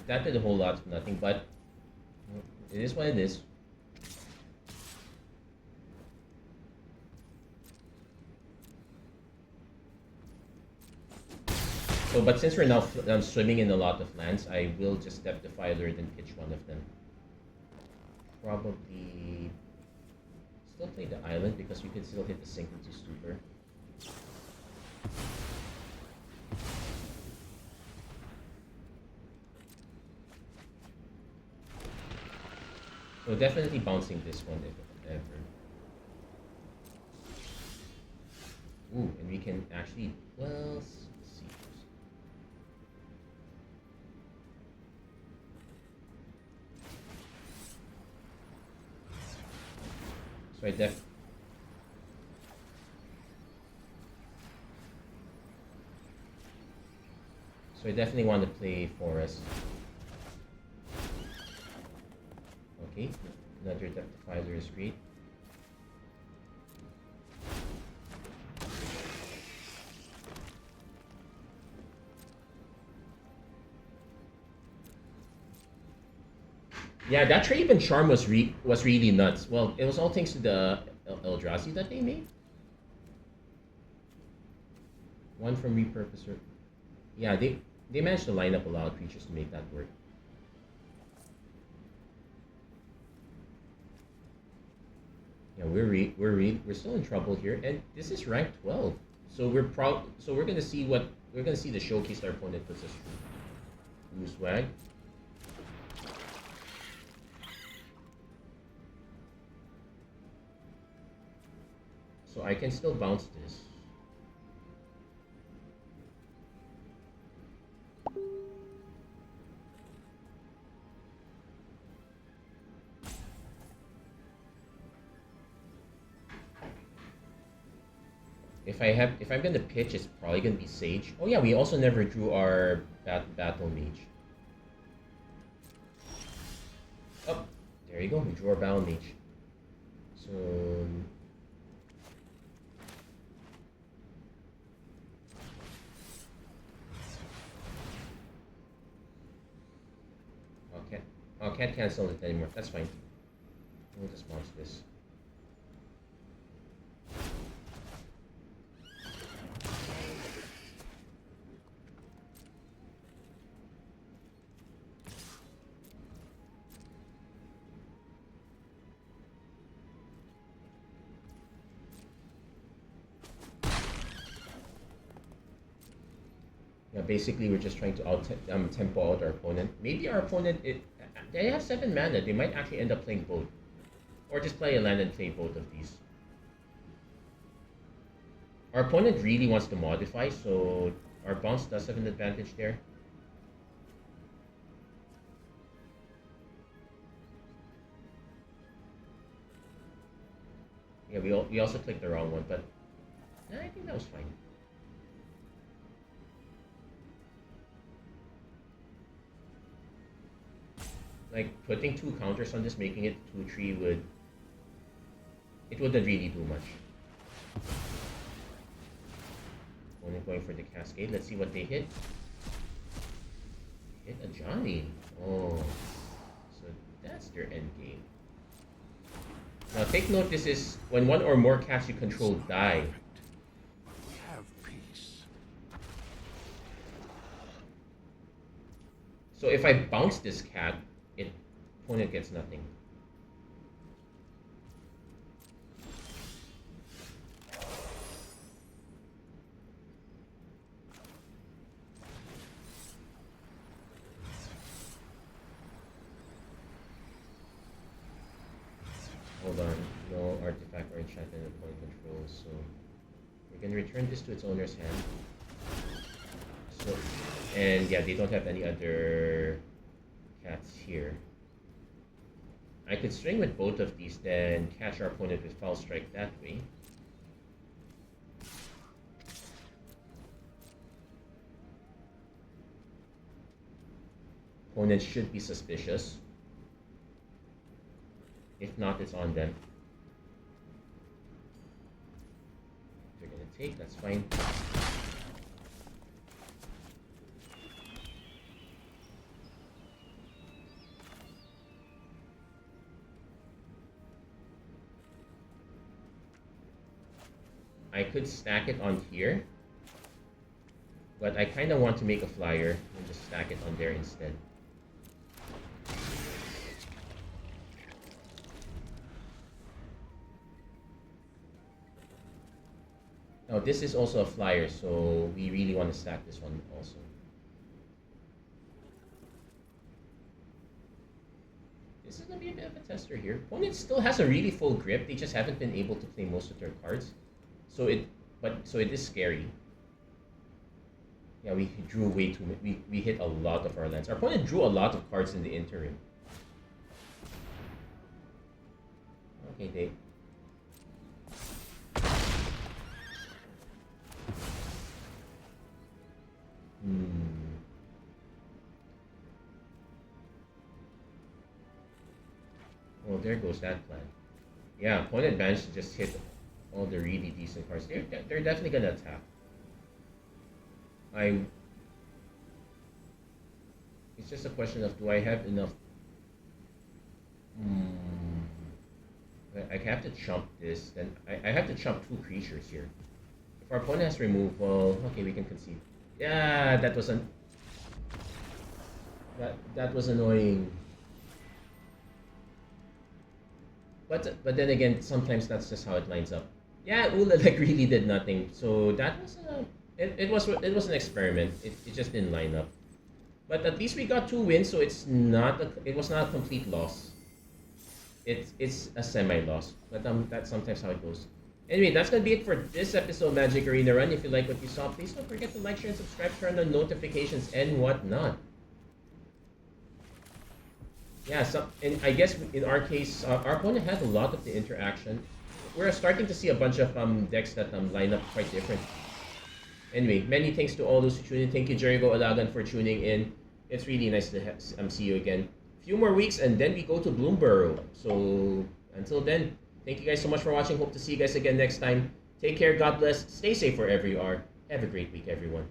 did a whole lot of nothing, but it is what it is. So, but since we're now swimming in a lot of lands, I will just step the Defiler then pitch one of them. Probably still play the island because we can still hit the Synchrony Stupor. So definitely bouncing this one if ever. Ooh, and we can actually, well, let's see first. So I definitely want to play Forest. Okay, another Depth Defiler is great. Yeah, that trade and charm was really nuts. Well, it was all thanks to the Eldrazi that they made. One from repurposer. Yeah, they managed to line up a lot of creatures to make that work. Yeah, we're still in trouble here, and this is rank 12. So we're gonna see what we're gonna see the showcase our opponent puts us through. Blue swag. So I can still bounce this. If I'm gonna pitch, it's probably gonna be Sage. Oh yeah, we also never drew our battle mage. Oh, there you go. We drew our battle mage. So okay, oh, can't cancel it anymore. That's fine. We'll just bounce this. Yeah, basically we're just trying to tempo out our opponent. Maybe our opponent they have 7 mana. They might actually end up playing both, or just play a land and play both of these. Our opponent really wants to modify, so our bounce does have an advantage there. Yeah, we also clicked the wrong one, but I think that was fine. Like putting 2 counters on this, making it 2/3 wouldn't really do much. Only going for the Cascade. Let's see what they hit. Hit a Johnny. Oh, so that's their end game. Now take note, this is when one or more cats you control die. Have peace. So if I bounce this cat, opponent gets nothing. Hold on, no artifact or enchantment opponent controls, so we're gonna return this to its owner's hand. So, and yeah, they don't have any other cats here. I could string with both of these, then catch our opponent with Foul Strike that way. Opponent should be suspicious. If not, it's on them. If they're gonna take, that's fine. I could stack it on here, but I kind of want to make a flyer and just stack it on there instead. Now this is also a flyer, so we really want to stack this one also. This is going to be a bit of a tester here. Opponent still has a really full grip, they just haven't been able to play most of their cards. So it is scary. Yeah, we drew way too many. We hit a lot of our lands. Our opponent drew a lot of cards in the interim. Okay, they. Well, there goes that plan. Yeah, opponent managed to just hit all the really decent cards. They're definitely gonna attack. It's just a question of do I have enough Hmm. I have to chump this. Then I have to chump two creatures here. If our opponent has removal, okay, we can concede. Yeah, that was annoying. But then again, sometimes that's just how it lines up. Yeah, Ula like really did nothing. So that was it was an experiment. It just didn't line up. But at least we got two wins, so it was not a complete loss. It's a semi loss. But that's sometimes how it goes. Anyway, that's gonna be it for this episode of Magic Arena Run. If you like what you saw, please don't forget to like, share, and subscribe, turn on notifications and whatnot. Yeah, and I guess in our case, our opponent had a lot of the interaction. We're starting to see a bunch of decks that line up quite different. Anyway, many thanks to all those who tuned in. Thank you, Jericho Alagan, for tuning in. It's really nice to see you again. Few more weeks and then we go to Bloomborough. So until then, thank you guys so much for watching. Hope to see you guys again next time. Take care, God bless, stay safe wherever you are. Have a great week, everyone.